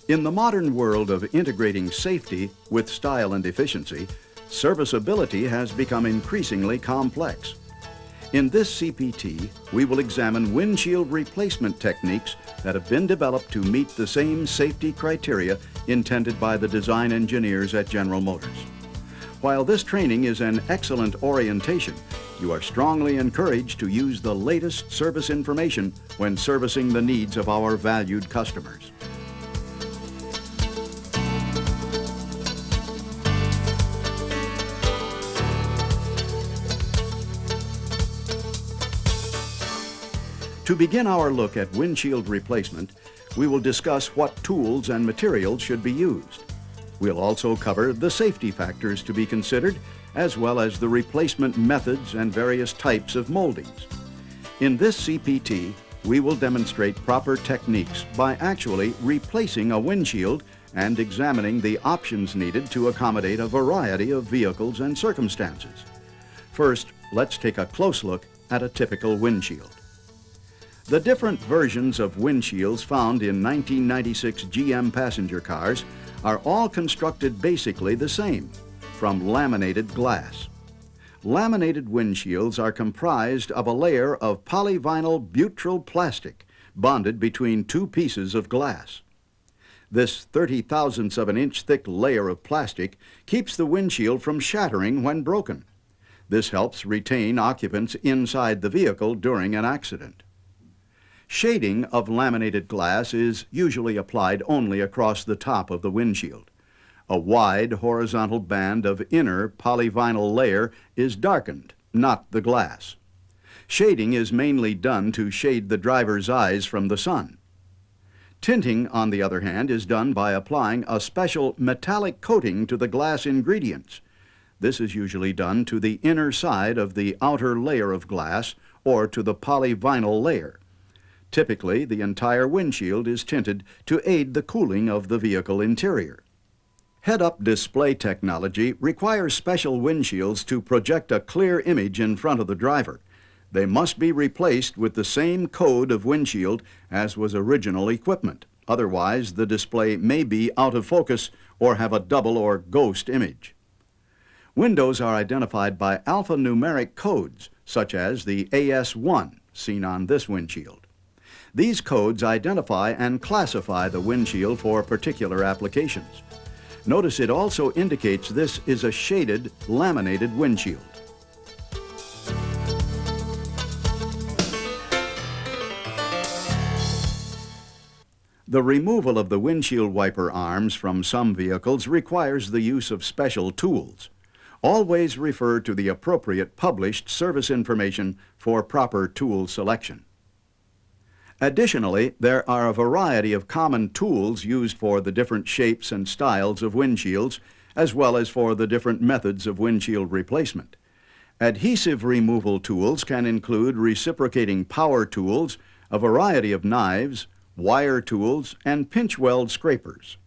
In the modern world of integrating safety with style and efficiency, serviceability has become increasingly complex. In this CPT, we will examine windshield replacement techniques that have been developed to meet the same safety criteria intended by the design engineers at General Motors. While this training is an excellent orientation, you are strongly encouraged to use the latest service information when servicing the needs of our valued customers. To begin our look at windshield replacement, we will discuss what tools and materials should be used. We'll also cover the safety factors to be considered, as well as the replacement methods and various types of moldings. In this CPT, we will demonstrate proper techniques by actually replacing a windshield and examining the options needed to accommodate a variety of vehicles and circumstances. First, let's take a close look at a typical windshield. The different versions of windshields found in 1996 GM passenger cars are all constructed basically the same, from laminated glass. Laminated windshields are comprised of a layer of polyvinyl butyl plastic bonded between two pieces of glass. This 30/1000ths of an inch thick layer of plastic keeps the windshield from shattering when broken. This helps retain occupants inside the vehicle during an accident. Shading of laminated glass is usually applied only across the top of the windshield. A wide horizontal band of inner polyvinyl layer is darkened, not the glass. Shading is mainly done to shade the driver's eyes from the sun. Tinting, on the other hand, is done by applying a special metallic coating to the glass ingredients. This is usually done to the inner side of the outer layer of glass or to the polyvinyl layer. Typically, the entire windshield is tinted to aid the cooling of the vehicle interior. Head-up display technology requires special windshields to project a clear image in front of the driver. They must be replaced with the same code of windshield as was original equipment. Otherwise, the display may be out of focus or have a double or ghost image. Windows are identified by alphanumeric codes, such as the AS1, seen on this windshield. These codes identify and classify the windshield for particular applications. Notice it also indicates this is a shaded, laminated windshield. The removal of the windshield wiper arms from some vehicles requires the use of special tools. Always refer to the appropriate published service information for proper tool selection. Additionally, there are a variety of common tools used for the different shapes and styles of windshields, as well as for the different methods of windshield replacement. Adhesive removal tools can include reciprocating power tools, a variety of knives, wire tools, and pinch weld scrapers.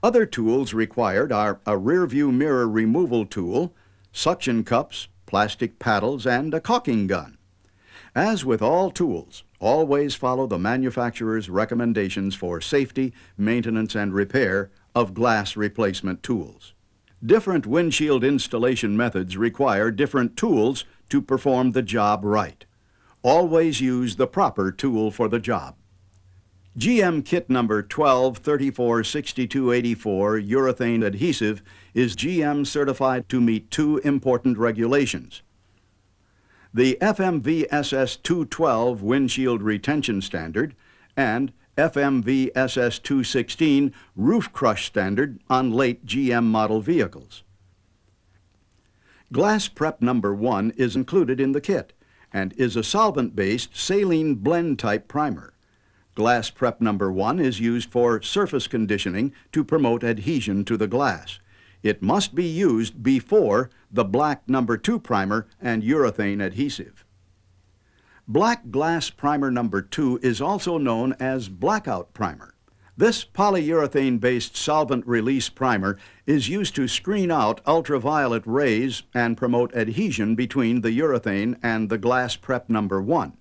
Other tools required are a rear-view mirror removal tool, suction cups, plastic paddles, and a caulking gun. As with all tools, always follow the manufacturer's recommendations for safety, maintenance, and repair of glass replacement tools. Different windshield installation methods require different tools to perform the job right. Always use the proper tool for the job. GM kit number 12346284 urethane adhesive is GM certified to meet two important regulations. The FMV-SS 212 windshield retention standard and FMV-SS 216 roof crush standard on late GM model vehicles. Glass prep number 1 is included in the kit and is a solvent-based saline blend type primer. Glass prep number 1 is used for surface conditioning to promote adhesion to the glass. It must be used before the black number 2 primer and urethane adhesive. Black glass primer number 2 is also known as blackout primer. This polyurethane-based solvent release primer is used to screen out ultraviolet rays and promote adhesion between the urethane and the glass prep number 1.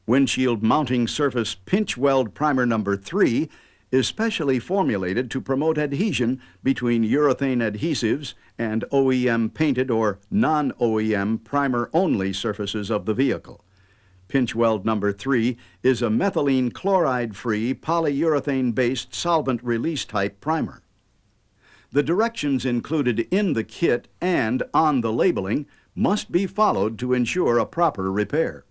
Windshield mounting surface pinch weld primer number 3 is specially formulated to promote adhesion between urethane adhesives and OEM painted or non-OEM primer-only surfaces of the vehicle. Pinch weld number 3 is a methylene chloride-free polyurethane-based solvent release type primer. The directions included in the kit and on the labeling must be followed to ensure a proper repair.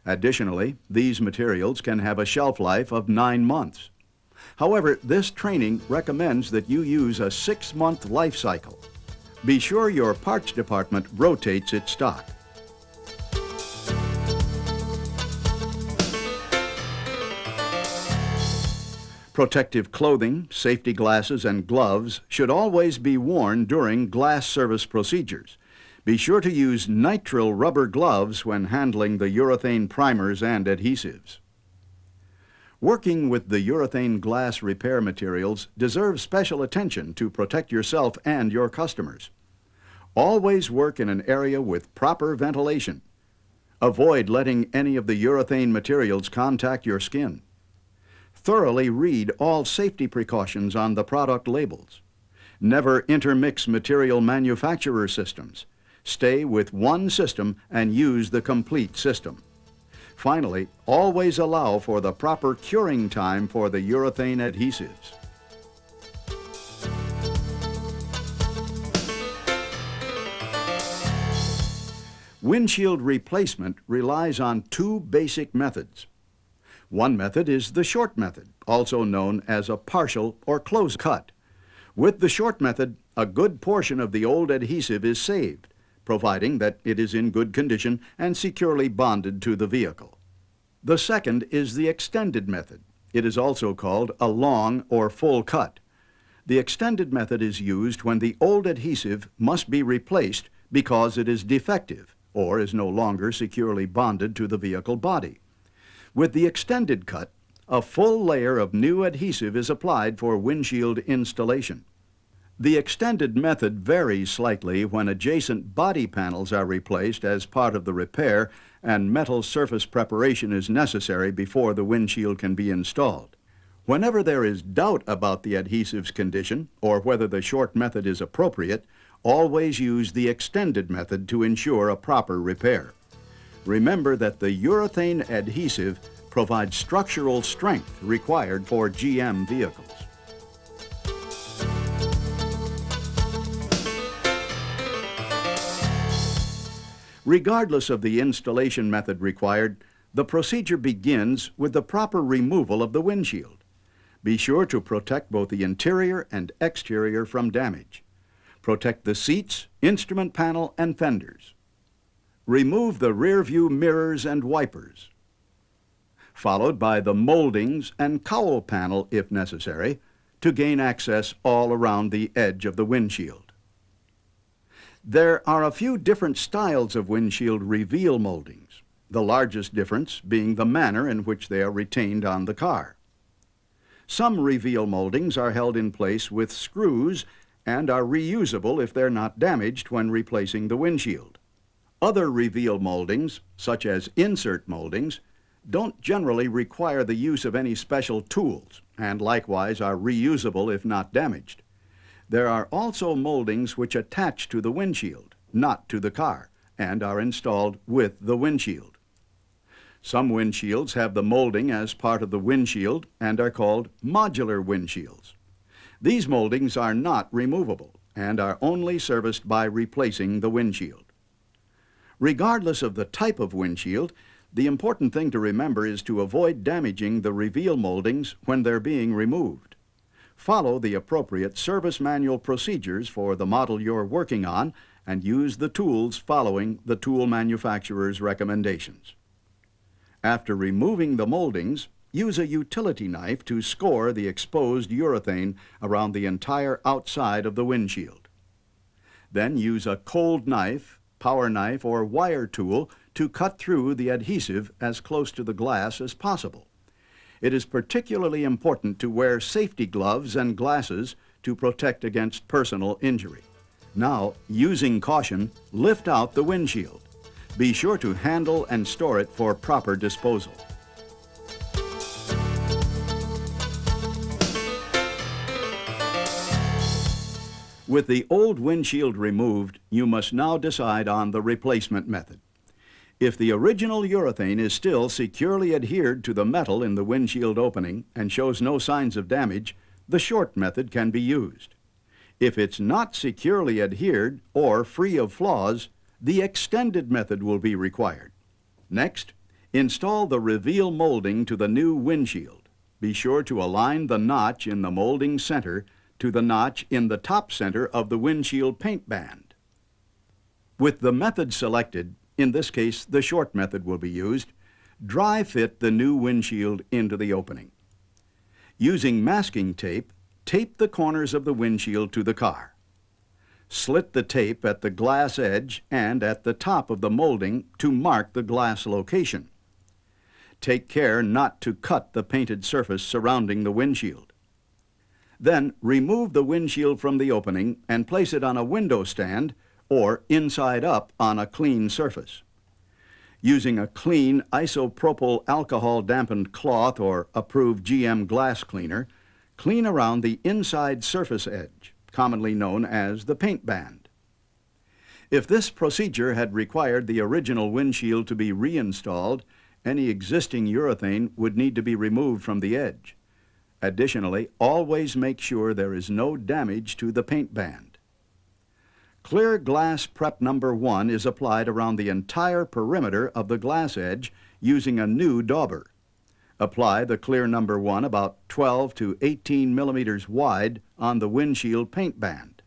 Additionally, these materials can have a shelf life of 9 months. However, this training recommends that you use a 6-month life cycle. Be sure your parts department rotates its stock. Protective clothing, safety glasses, and gloves should always be worn during glass service procedures. Be sure to use nitrile rubber gloves when handling the urethane primers and adhesives. Working with the urethane glass repair materials deserves special attention to protect yourself and your customers. Always work in an area with proper ventilation. Avoid letting any of the urethane materials contact your skin. Thoroughly read all safety precautions on the product labels. Never intermix material manufacturer systems. Stay with one system and use the complete system. Finally, always allow for the proper curing time for the urethane adhesives. Windshield replacement relies on 2 basic methods. One method is the short method, also known as a partial or close cut. With the short method, a good portion of the old adhesive is saved, providing that it is in good condition and securely bonded to the vehicle. The second is the extended method. It is also called a long or full cut. The extended method is used when the old adhesive must be replaced because it is defective or is no longer securely bonded to the vehicle body. With the extended cut, a full layer of new adhesive is applied for windshield installation. The extended method varies slightly when adjacent body panels are replaced as part of the repair and metal surface preparation is necessary before the windshield can be installed. Whenever there is doubt about the adhesive's condition or whether the short method is appropriate, always use the extended method to ensure a proper repair. Remember that the urethane adhesive provides structural strength required for GM vehicles. Regardless of the installation method required, the procedure begins with the proper removal of the windshield. Be sure to protect both the interior and exterior from damage. Protect the seats, instrument panel, and fenders. Remove the rear view mirrors and wipers, followed by the moldings and cowl panel if necessary to gain access all around the edge of the windshield. There are a few different styles of windshield reveal moldings, the largest difference being the manner in which they are retained on the car. Some reveal moldings are held in place with screws and are reusable if they're not damaged when replacing the windshield. Other reveal moldings, such as insert moldings, don't generally require the use of any special tools and likewise are reusable if not damaged. There are also moldings which attach to the windshield, not to the car, and are installed with the windshield. Some windshields have the molding as part of the windshield and are called modular windshields. These moldings are not removable and are only serviced by replacing the windshield. Regardless of the type of windshield, the important thing to remember is to avoid damaging the reveal moldings when they're being removed. Follow the appropriate service manual procedures for the model you're working on and use the tools following the tool manufacturer's recommendations. After removing the moldings, use a utility knife to score the exposed urethane around the entire outside of the windshield. Then use a cold knife, power knife, or wire tool to cut through the adhesive as close to the glass as possible. It is particularly important to wear safety gloves and glasses to protect against personal injury. Now, using caution, lift out the windshield. Be sure to handle and store it for proper disposal. With the old windshield removed, you must now decide on the replacement method. If the original urethane is still securely adhered to the metal in the windshield opening and shows no signs of damage, the short method can be used. If it's not securely adhered or free of flaws, the extended method will be required. Next, install the reveal molding to the new windshield. Be sure to align the notch in the molding center to the notch in the top center of the windshield paint band. With the method selected, in this case the short method will be used, dry fit the new windshield into the opening. Using masking tape, tape the corners of the windshield to the car. Slit the tape at the glass edge and at the top of the molding to mark the glass location. Take care not to cut the painted surface surrounding the windshield. Then remove the windshield from the opening and place it on a window stand or inside up on a clean surface. Using a clean isopropyl alcohol dampened cloth or approved GM glass cleaner, clean around the inside surface edge, commonly known as the paint band. If this procedure had required the original windshield to be reinstalled, any existing urethane would need to be removed from the edge. Additionally, always make sure there is no damage to the paint band. Clear glass prep number 1 is applied around the entire perimeter of the glass edge using a new dauber. Apply the clear number 1 about 12 to 18 millimeters wide on the windshield paint band.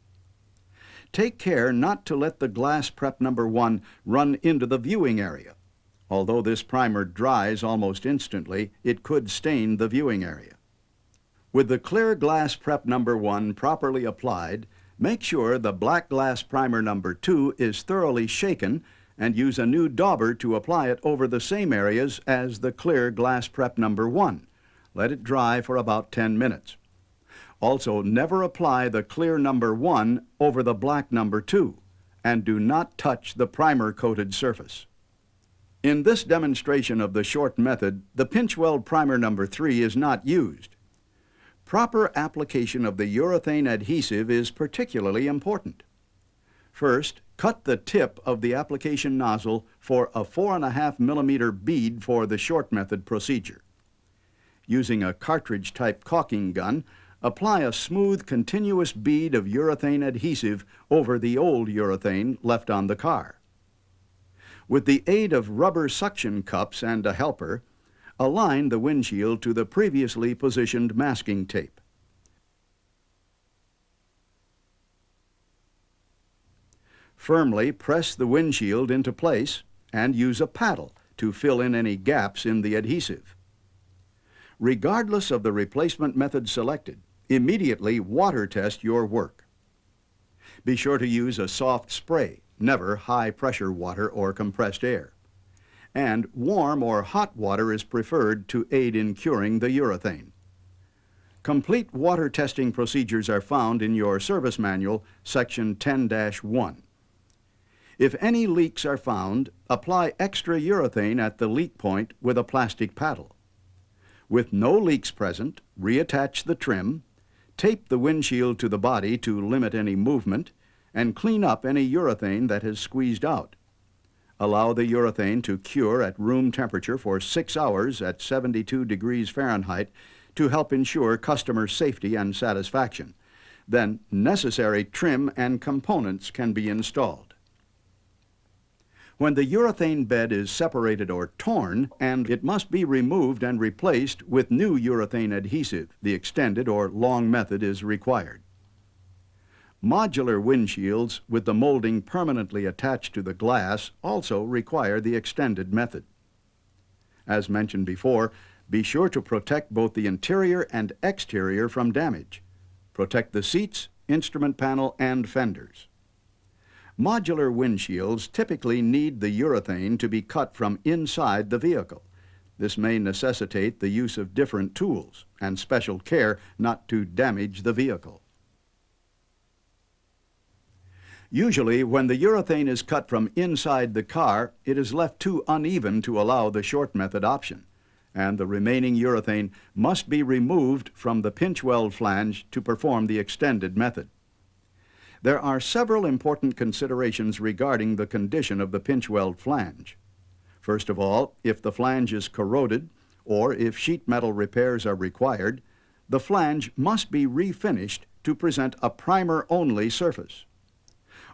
Take care not to let the glass prep number 1 run into the viewing area. Although this primer dries almost instantly, it could stain the viewing area. With the clear glass prep number 1 properly applied, make sure the black glass primer number 2 is thoroughly shaken and use a new dauber to apply it over the same areas as the clear glass prep number 1. Let it dry for about 10 minutes. Also, never apply the clear number 1 over the black number 2, and do not touch the primer-coated surface. In this demonstration of the short method, the pinch weld primer number 3 is not used. Proper application of the urethane adhesive is particularly important. First, cut the tip of the application nozzle for a 4.5 millimeter bead for the short method procedure. Using a cartridge-type caulking gun, apply a smooth, continuous bead of urethane adhesive over the old urethane left on the car. With the aid of rubber suction cups and a helper, align the windshield to the previously positioned masking tape. Firmly press the windshield into place and use a paddle to fill in any gaps in the adhesive. Regardless of the replacement method selected, immediately water test your work. Be sure to use a soft spray, never high-pressure water or compressed air. And warm or hot water is preferred to aid in curing the urethane. Complete water testing procedures are found in your service manual, section 10-1. If any leaks are found, apply extra urethane at the leak point with a plastic paddle. With no leaks present, reattach the trim, tape the windshield to the body to limit any movement, and clean up any urethane that has squeezed out. Allow the urethane to cure at room temperature for 6 hours at 72 degrees Fahrenheit to help ensure customer safety and satisfaction. Then necessary trim and components can be installed. When the urethane bed is separated or torn, and it must be removed and replaced with new urethane adhesive, the extended or long method is required. Modular windshields with the molding permanently attached to the glass also require the extended method. As mentioned before, be sure to protect both the interior and exterior from damage. Protect the seats, instrument panel, and fenders. Modular windshields typically need the urethane to be cut from inside the vehicle. This may necessitate the use of different tools and special care not to damage the vehicle. Usually, when the urethane is cut from inside the car, it is left too uneven to allow the short method option, and the remaining urethane must be removed from the pinch weld flange to perform the extended method. There are several important considerations regarding the condition of the pinch weld flange. First of all, if the flange is corroded or if sheet metal repairs are required, the flange must be refinished to present a primer-only surface.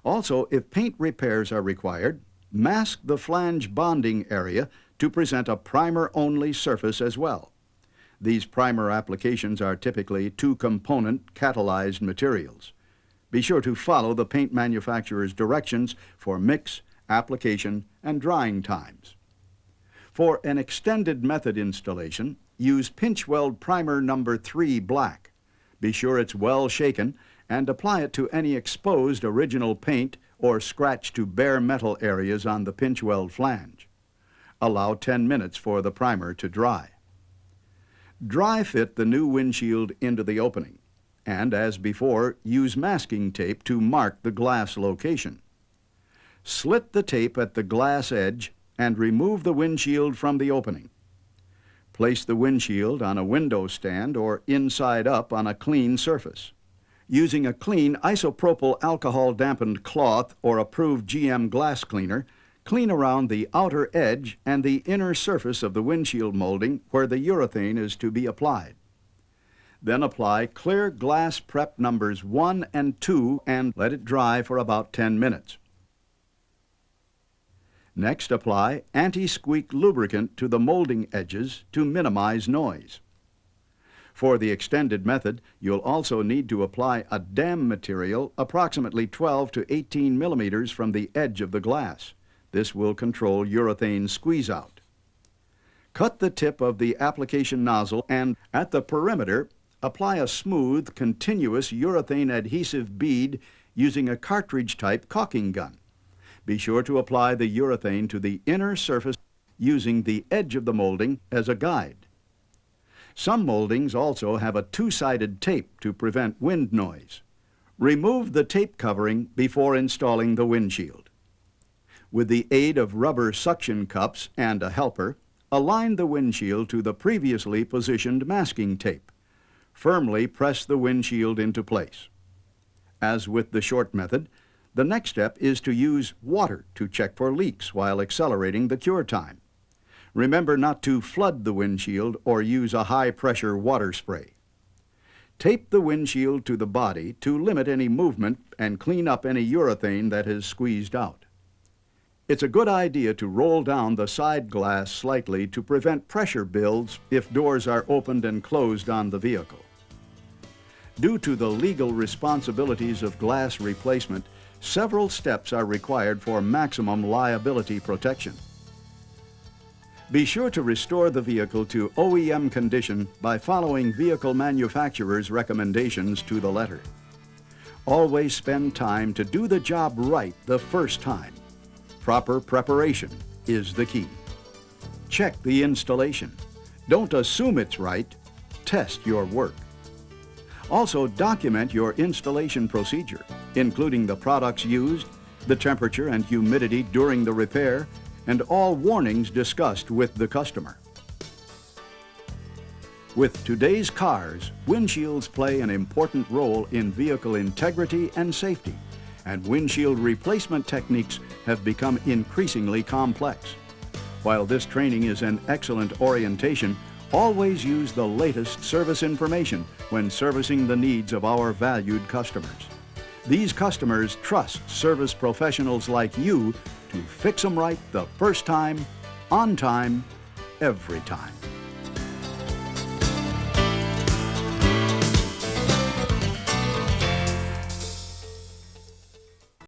Also, if paint repairs are required, mask the flange bonding area to present a primer-only surface as well. These primer applications are typically two-component catalyzed materials. Be sure to follow the paint manufacturer's directions for mix, application, and drying times. For an extended method installation, use pinch weld primer number 3 black. Be sure it's well shaken and apply it to any exposed original paint or scratch to bare metal areas on the pinch weld flange. Allow 10 minutes for the primer to dry. Dry fit the new windshield into the opening, and as before, use masking tape to mark the glass location. Slit the tape at the glass edge and remove the windshield from the opening. Place the windshield on a window stand or inside up on a clean surface. Using a clean isopropyl alcohol dampened cloth or approved GM glass cleaner, clean around the outer edge and the inner surface of the windshield molding where the urethane is to be applied. Then apply clear glass prep numbers 1 and 2 and let it dry for about 10 minutes. Next, apply anti-squeak lubricant to the molding edges to minimize noise. For the extended method, you'll also need to apply a dam material approximately 12 to 18 millimeters from the edge of the glass. This will control urethane squeeze-out. Cut the tip of the application nozzle and, at the perimeter, apply a smooth, continuous urethane adhesive bead using a cartridge-type caulking gun. Be sure to apply the urethane to the inner surface using the edge of the molding as a guide. Some moldings also have a two-sided tape to prevent wind noise. Remove the tape covering before installing the windshield. With the aid of rubber suction cups and a helper, align the windshield to the previously positioned masking tape. Firmly press the windshield into place. As with the short method, the next step is to use water to check for leaks while accelerating the cure time. Remember not to flood the windshield or use a high-pressure water spray. Tape the windshield to the body to limit any movement and clean up any urethane that has squeezed out. It's a good idea to roll down the side glass slightly to prevent pressure builds if doors are opened and closed on the vehicle. Due to the legal responsibilities of glass replacement, several steps are required for maximum liability protection. Be sure to restore the vehicle to OEM condition by following vehicle manufacturers' recommendations to the letter. Always spend time to do the job right the first time. Proper preparation is the key. Check the installation. Don't assume it's right. Test your work. Also, document your installation procedure, including the products used, the temperature and humidity during the repair, and all warnings discussed with the customer. With today's cars, windshields play an important role in vehicle integrity and safety, and windshield replacement techniques have become increasingly complex. While this training is an excellent orientation, always use the latest service information when servicing the needs of our valued customers. These customers trust service professionals like you to fix them right the first time, on time, every time.